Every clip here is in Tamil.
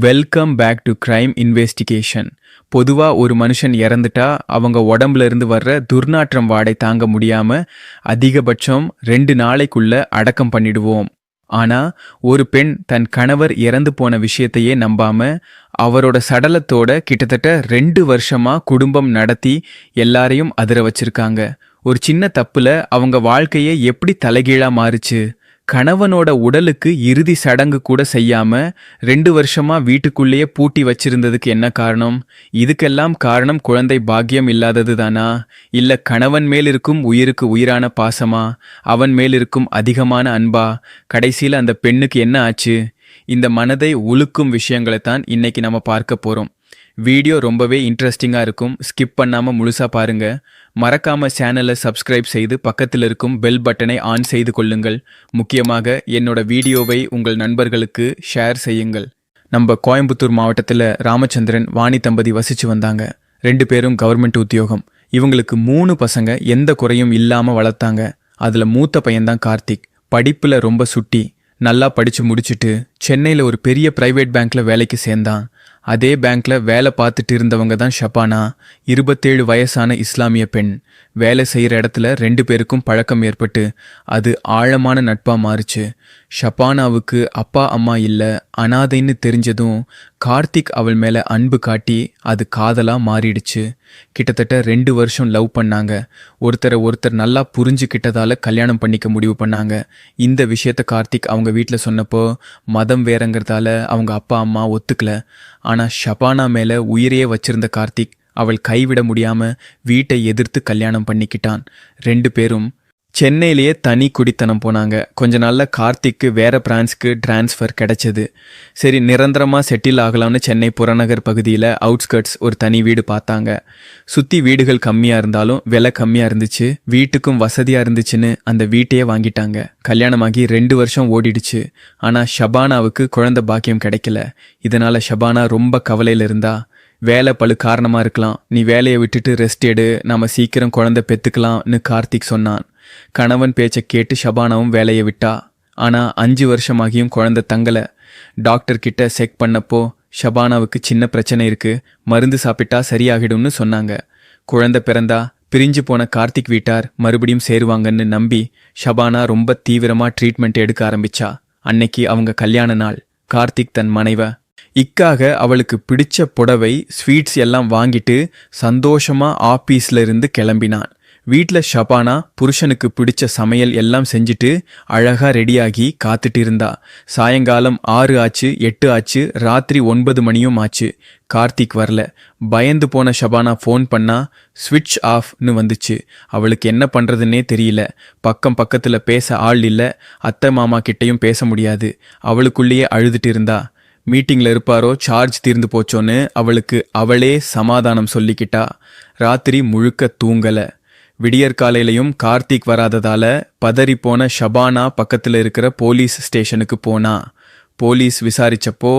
Welcome back to crime investigation. பொதுவாக ஒரு மனுஷன் இறந்துட்டா அவங்க உடம்புல இருந்து வர்ற துர்நாற்றம் வாடை தாங்க முடியாம அதிகபட்சம் 2 நாளைக்குள்ள அடக்கம் பண்ணிடுவோம். ஆனா ஒரு பெண் தன் கணவர் இறந்து போன விஷயத்தையே நம்பாம அவரோட சடலத்தோட கிட்டத்தட்ட 2 வருஷமா குடும்பம் நடத்தி எல்லாரையும் அதிர வச்சிருக்காங்க. ஒரு சின்ன தப்புல அவங்க வாழ்க்கையே எப்படி தலைகீழா மாறுச்சு. கணவனோட உடலுக்கு இறுதி சடங்கு கூட செய்யாம 2 வருஷமா வீட்டுக்குள்ளேயே பூட்டி வச்சிருந்ததுக்கு என்ன காரணம்? இதுக்கெல்லாம் காரணம் குழந்தை பாக்கியம் இல்லாதது தானா? இல்ல கணவன் மேல் இருக்கும் உயிருக்கு உயிரான பாசமா? அவன் மேல் இருக்கும் அதிகமான அன்பா? கடைசியில அந்த பெண்ணுக்கு என்ன ஆச்சு? இந்த மனதை உலுக்கும் விஷயங்களை தான் இன்னைக்கு நம்ம பார்க்க போறோம். வீடியோ ரொம்பவே இன்ட்ரெஸ்டிங்காக இருக்கும். ஸ்கிப் பண்ணாமல் முழுசாக பாருங்க. மறக்காமல் சேனலை சப்ஸ்கிரைப் செய்து பக்கத்தில் இருக்கும் பெல் பட்டனை ஆன் செய்து கொள்ளுங்கள். முக்கியமாக என்னோட வீடியோவை உங்கள் நண்பர்களுக்கு ஷேர் செய்யுங்கள். நம்ம கோயம்புத்தூர் மாவட்டத்தில் ராமச்சந்திரன் வாணி தம்பதி வசித்து வந்தாங்க. 2 பேரும் கவர்மெண்ட் உத்தியோகம். இவங்களுக்கு 3 பசங்க எந்த குறையும் இல்லாமல் வளர்த்தாங்க. அதில் மூத்த பையன்தான் கார்த்திக். படிப்பில் ரொம்ப சுட்டி. நல்லா படித்து முடிச்சுட்டு சென்னையில் ஒரு பெரிய பிரைவேட் பேங்க்கில் வேலைக்கு சேர்ந்தான். அதே பேங்க்ல வேலை பார்த்துட்டு இருந்தவங்க தான் ஷபானா, 27 வயசான இஸ்லாமிய பெண். வேலை செய்கிற இடத்துல 2 பேருக்கும் பழக்கம் ஏற்பட்டு அது ஆழமான நட்பா மாறுச்சு. ஷபானாவுக்கு அப்பா அம்மா இல்லை, அனாதைன்னு தெரிஞ்சதும் கார்த்திக் அவள் மேலே அன்பு காட்டி அது காதலா மாறிடுச்சு. கிட்டத்தட்ட 2 வருஷம் லவ் பண்ணாங்க. ஒருத்தர் நல்லா புரிஞ்சுக்கிட்டதால கல்யாணம் பண்ணிக்க முடிவு பண்ணாங்க. இந்த விஷயத்த கார்த்திக் அவங்க வீட்டில் சொன்னப்போ மதம் வேறங்கிறதால அவங்க அப்பா அம்மா ஒத்துக்கல. ஆனால் ஷபானா மேலே உயிரையே வச்சிருந்த கார்த்திக் அவள் கைவிட முடியாம வீட்டை எதிர்த்து கல்யாணம் பண்ணிக்கிட்டான். 2 பேரும் சென்னையிலேயே தனி குடித்தனம் போனாங்க. கொஞ்ச நாள்ல கார்த்திக்கு வேற பிரான்ஸ்க்கு டிரான்ஸ்ஃபர் கிடைச்சது. சரி, நிரந்தரமாக செட்டில் ஆகலாம்னு சென்னை புறநகர் பகுதியில் அவுட்ஸ்கர்ட்ஸ் ஒரு தனி வீடு பார்த்தாங்க. சுற்றி வீடுகள் கம்மியாக இருந்தாலும் விலை கம்மியாக இருந்துச்சு. வீட்டுக்கும் வசதியாக இருந்துச்சுன்னு அந்த வீட்டையே வாங்கிட்டாங்க. கல்யாணமாகி 2 வருஷம் ஓடிடுச்சு. ஆனால் ஷபானாவுக்கு குழந்தை பாக்கியம் கிடைக்கல. இதனால ஷபானா ரொம்ப கவலையில் இருந்தா. வேலை பழு காரணமாக இருக்கலாம், நீ வேலையை விட்டுட்டு ரெஸ்ட் எடு, நாம சீக்கிரம் குழந்தை பெற்றுக்கலாம்னு கார்த்திக் சொன்னான். கணவன் பேச்சை கேட்டு ஷபானாவும் வேலையை விட்டா. ஆனால் 5 வருஷமாகியும் குழந்தை தங்கலை. டாக்டர் கிட்ட செக் பண்ணப்போ ஷபானாவுக்கு சின்ன பிரச்சனை இருக்கு, மருந்து சாப்பிட்டா சரியாகிடும்னு சொன்னாங்க. குழந்தை பிறந்தா பிரிஞ்சு போன கார்த்திக் வீட்டார் மறுபடியும் சேருவாங்கன்னு நம்பி ஷபானா ரொம்ப தீவிரமாக ட்ரீட்மெண்ட் எடுக்க ஆரம்பிச்சா. அன்னைக்கு அவங்க கல்யாண நாள். கார்த்திக் தன் மனைவ இக்காக அவளுக்கு பிடிச்ச புடவை ஸ்வீட்ஸ் எல்லாம் வாங்கிட்டு சந்தோஷமா ஆபீஸ்ல இருந்து கிளம்பினான். வீட்டில் ஷபானா புருஷனுக்கு பிடிச்ச சமையல் எல்லாம் செஞ்சுட்டு அழகா ரெடியாகி காத்துட்டு இருந்தா. சாயங்காலம் 6 ஆச்சு, 8 ஆச்சு, ராத்திரி 9 மணியும் ஆச்சு. கார்த்திக் வரல. பயந்து போன ஷபானா ஃபோன் பண்ணா ஸ்விட்ச் ஆஃப்னு வந்துச்சு. அவளுக்கு என்ன பண்றதுன்னே தெரியல. பக்கத்துல பேச ஆள் இல்லை. அத்தை மாமா கிட்டையும் பேச முடியாது. அவளுக்குள்ளேயே அழுதுட்டு இருந்தா. மீட்டிங்கில் இருப்பாரோ, சார்ஜ் தீர்ந்து போச்சோன்னு அவளுக்கு அவளே சமாதானம் சொல்லிக்கிட்டா. ராத்திரி முழுக்க தூங்கலை. விடியற்காலையிலையும் கார்த்திக் வராததால பதறிப்போன ஷபானா பக்கத்தில் இருக்கிற போலீஸ் ஸ்டேஷனுக்கு போனா. போலீஸ் விசாரிச்சப்போ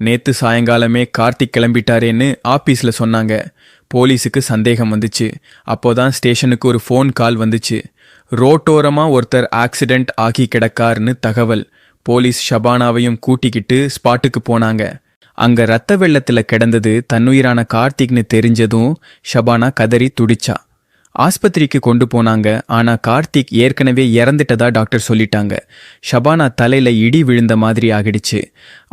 நேத்து சாயங்காலமே கார்த்திக் கிளம்பிட்டாரேன்னு ஆபீஸில் சொன்னாங்க. போலீஸுக்கு சந்தேகம் வந்துச்சு. அப்போதான் ஸ்டேஷனுக்கு ஒரு ஃபோன் கால் வந்துச்சு. ரோட்டோரமாக ஒருத்தர் ஆக்சிடென்ட் ஆகி கிடக்காருன்னு தகவல். போலீஸ் ஷபானாவையும் கூட்டிக்கிட்டு ஸ்பாட்டுக்கு போனாங்க. அங்க ரத்த வெள்ளத்தில் கிடந்தது தன்னுயிரான கார்த்திக்னு தெரிஞ்சதும் ஷபானா கதறி துடிச்சா. ஆஸ்பத்திரிக்கு கொண்டு போனாங்க. ஆனா கார்த்திக் ஏற்கனவே இறந்துட்டதா டாக்டர் சொல்லிட்டாங்க. ஷபானா தலையில இடி விழுந்த மாதிரி ஆகிடுச்சு.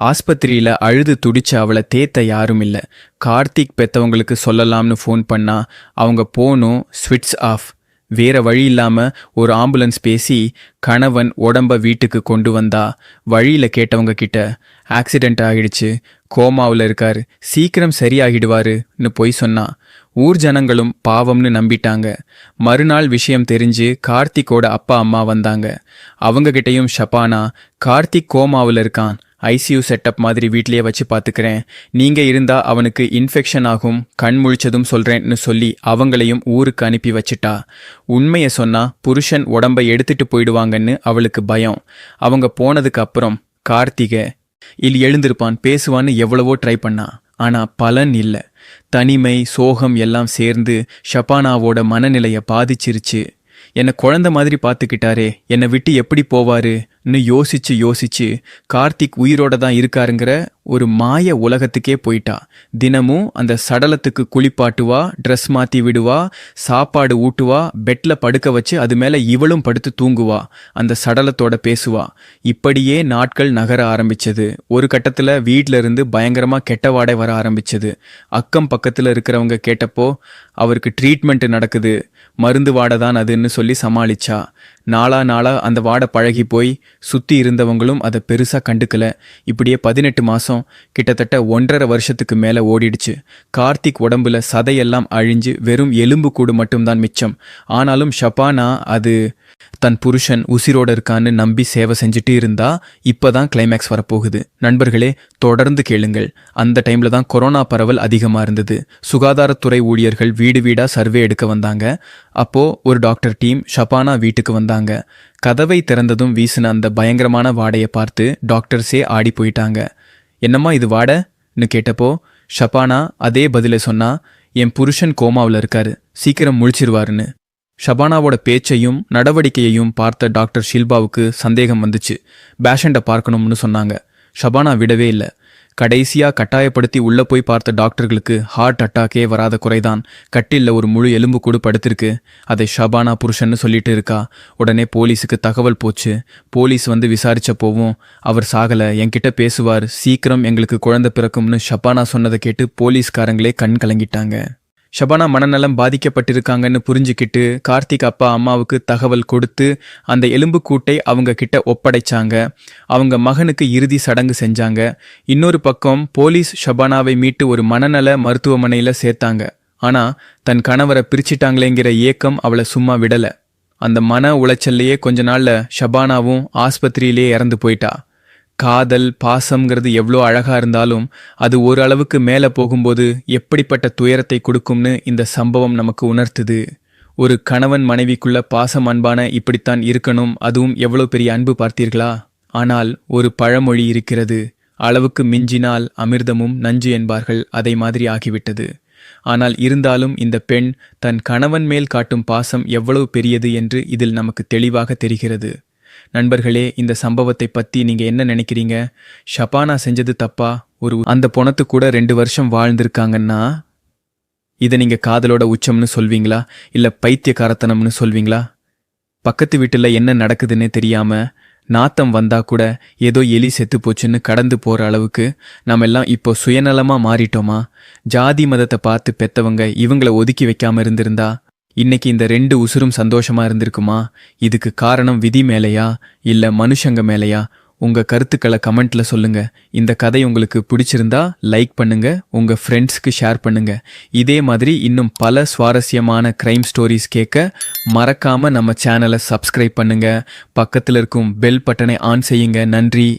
ஆஸ்பத்திரியில அழுது துடிச்ச அவளை தேத்த யாரும் இல்லை. கார்த்திக் பெத்தவங்களுக்கு சொல்லலாம்னு ஃபோன் பண்ணா அவங்க போனும் ஸ்விட்ச் ஆஃப். வேற வழி இல்லாம ஒரு ஆம்புலன்ஸ் பேசி கணவன் உடம்ப வீட்டுக்கு கொண்டு வந்தா. வழியில கேட்டவங்க கிட்ட ஆக்சிடென்ட் ஆகிடுச்சு, கோமாவில் இருக்காரு, சீக்கிரம் சரியாகிடுவாருன்னு போய் சொன்னா. ஊர் ஜனங்களும் பாவம்னு நம்பிட்டாங்க. மறுநாள் விஷயம் தெரிஞ்சு கார்த்திக்கோட அப்பா அம்மா வந்தாங்க. அவங்க கிட்டையும் ஷபானா கார்த்திக் கோமாவில் இருக்கான், ஐசியூ செட்டப் மாதிரி வீட்லேயே வச்சு பார்த்துக்கிறேன், நீங்க இருந்தா அவனுக்கு இன்ஃபெக்ஷன் ஆகும், கண் முழிச்சதும் சொல்றேன்னு சொல்லி அவங்களையும் ஊருக்கு அனுப்பி வச்சிட்டா. உண்மையை சொன்னா புருஷன் உடம்பை எடுத்துட்டு போயிடுவாங்கன்னு அவளுக்கு பயம். அவங்க போனதுக்கு அப்புறம் கார்த்திகை எழுந்திருப்பான், பேசுவான்னு எவ்வளவோ ட்ரை பண்ணா. ஆனா பலன் இல்லை. தனிமை, சோகம் எல்லாம் சேர்ந்து ஷபானாவோட மனநிலையை பாதிச்சிருச்சு. என்னை குழந்தை மாதிரி பார்த்துக்கிட்டாரே, என்னை விட்டு எப்படி போவாரு, யோசிச்சு யோசிச்சு கார்த்திக் உயிரோட தான் இருக்காருங்கிற ஒரு மாய உலகத்துக்கே போயிட்டா. தினமும் அந்த சடலத்துக்கு குளிப்பாட்டுவா, ட்ரெஸ் மாத்தி விடுவா, சாப்பாடு ஊட்டுவா, பெட்ல படுக்க வச்சு அது மேல இவளும் படுத்து தூங்குவா, அந்த சடலத்தோட பேசுவா. இப்படியே நாட்கள் நகர ஆரம்பிச்சது. ஒரு கட்டத்துல வீட்ல இருந்து பயங்கரமா கெட்ட வாடை வர ஆரம்பிச்சது. அக்கம் பக்கத்துல இருக்கிறவங்க கேட்டப்போ அவருக்கு ட்ரீட்மெண்ட் நடக்குது, மருந்து வாடை தான் அதுன்னு சொல்லி சமாளிச்சா. நாளா அந்த வாடை பழகி போய் சுத்தி இருந்தவங்களும் அதை பெருசா கண்டுக்கல. இப்படியே 18 மாசம், கிட்டத்தட்ட 1.5 வருஷத்துக்கு மேல ஓடிடுச்சு. கார்த்திக் உடம்புல சதையெல்லாம் அழிஞ்சு வெறும் எலும்பு கூடு மட்டும்தான் மிச்சம். ஆனாலும் ஷபானா அது தன் புருஷன் உசிரோட இருக்கான்னு நம்பி சேவை செஞ்சுட்டு இருந்தா. இப்பதான் கிளைமேக்ஸ் வரப்போகுது. நண்பர்களே, தொடர்ந்து கேளுங்கள். அந்த டைம்ல தான் கொரோனா பரவல் அதிகமா இருந்தது. சுகாதாரத்துறை ஊழியர்கள் வீடு வீடா சர்வே எடுக்க வந்தாங்க. அப்போ ஒரு டாக்டர் டீம் ஷபானா வீட்டுக்கு வந்தாங்க. கதவை திறந்ததும் வீசின அந்த பயங்கரமான வாடையை பார்த்து டாக்டர்ஸே ஆடி போயிட்டாங்க. என்னம்மா இது வாடைன்னு கேட்டப்போ ஷபானா அதே பதிலை சொன்னா, என் புருஷன் கோமாவில் இருக்காரு, சீக்கிரம் முழிச்சிருவாருன்னு. ஷபானாவோட பேச்சையும் நடவடிக்கையையும் பார்த்த டாக்டர் ஷில்பாவுக்கு சந்தேகம் வந்துச்சு. பேஷண்ட்டை பார்க்கணும்னு சொன்னாங்க. ஷபானா விடவே இல்லை. கடைசியா கட்டாயப்படுத்தி உள்ள போய் பார்த்த டாக்டர்களுக்கு ஹார்ட் அட்டாக்கே வராத குறைதான். கட்டில்ல ஒரு முழு எலும்பு கூடு படுத்திருக்கு. அதை ஷபானா புருஷன்னு சொல்லிட்டு இருக்கா. உடனே போலீஸுக்கு தகவல் போச்சு. போலீஸ் வந்து விசாரிச்ச போவும் அவர் சாகல, என்கிட்ட பேசுவார், சீக்கிரம் எங்களுக்கு குழந்தை பிறக்கும்னு ஷபானா சொன்னதை கேட்டு போலீஸ்காரங்களே கண் கலங்கிட்டாங்க. ஷபானா மனநலம் பாதிக்கப்பட்டிருக்காங்கன்னு புரிஞ்சுக்கிட்டு கார்த்திக் அப்பா அம்மாவுக்கு தகவல் கொடுத்து அந்த எலும்புக்கூட்டை அவங்க கிட்ட ஒப்படைச்சாங்க. அவங்க மகனுக்கு இறுதி சடங்கு செஞ்சாங்க. இன்னொரு பக்கம் போலீஸ் ஷபானாவை மீட்டு ஒரு மனநல மருத்துவமனையில் சேர்த்தாங்க. ஆனா தன் கணவரை பிரிச்சிட்டாங்களேங்கிற ஏக்கம் அவளை சும்மா விடல. அந்த மன உளைச்சல்லையே கொஞ்ச நாள்ல ஷபானாவும் ஆஸ்பத்திரியிலே இறந்து போயிட்டா. காதல் பாசம்ங்கிறது எவ்வளோ அழகா இருந்தாலும் அது ஒரு அளவுக்கு மேலே போகும்போது எப்படிப்பட்ட துயரத்தை கொடுக்கும்னு இந்த சம்பவம் நமக்கு உணர்த்துது. ஒரு கணவன் மனைவிக்குள்ள பாசம் அன்பான இப்படித்தான் இருக்கணும், அதுவும் எவ்வளோ பெரிய அன்பு பார்த்தீர்களா? ஆனால் ஒரு பழமொழி இருக்கிறது, அளவுக்கு மிஞ்சினால் அமிர்தமும் நஞ்சு என்பார்கள். அதை மாதிரி ஆகிவிட்டது. ஆனால் இருந்தாலும் இந்த பெண் தன் கணவன் மேல் காட்டும் பாசம் எவ்வளவு பெரியது என்று இதில் நமக்கு தெளிவாக தெரிகிறது. நண்பர்களே, இந்த சம்பவத்தை பற்றி நீங்கள் என்ன நினைக்கிறீங்க? ஷபானா செஞ்சது தப்பா? அந்த பொணத்து கூட 2 வருஷம் வாழ்ந்திருக்காங்கன்னா இதை நீங்கள் காதலோட உச்சம்னு சொல்வீங்களா, இல்லை பைத்தியக்காரத்தனம்னு சொல்வீங்களா? பக்கத்து வீட்டில் என்ன நடக்குதுன்னே தெரியாமல் நாத்தம் வந்தா கூட ஏதோ எலி செத்து போச்சுன்னு கடந்து போகிற அளவுக்கு நம்ம எல்லாம் இப்போ சுயநலமாக மாறிட்டோமா? ஜாதி மதத்தை பார்த்து பெத்தவங்க இவங்களை ஒதுக்கி வைக்காமல் இருந்திருந்தா இன்னைக்கு இந்த 2 உசுரும் சந்தோஷமா இருந்திருக்குமா? இதுக்கு காரணம் விதி மேலையா இல்ல மனுஷங்க மேலையா? உங்க கருத்துக்களை கமெண்ட்ல சொல்லுங்க. இந்த கதை உங்களுக்கு பிடிச்சிருந்தா லைக் பண்ணுங்க, உங்க ஃப்ரெண்ட்ஸ்க்கு ஷேர் பண்ணுங்க. இதே மாதிரி இன்னும் பல சுவாரஸ்யமான கிரைம் ஸ்டோரிஸ் கேட்க மறக்காம நம்ம சேனலை சப்ஸ்கிரைப் பண்ணுங்க. பக்கத்தில் இருக்கும் பெல் பட்டனை ஆன் செய்யுங்க. நன்றி.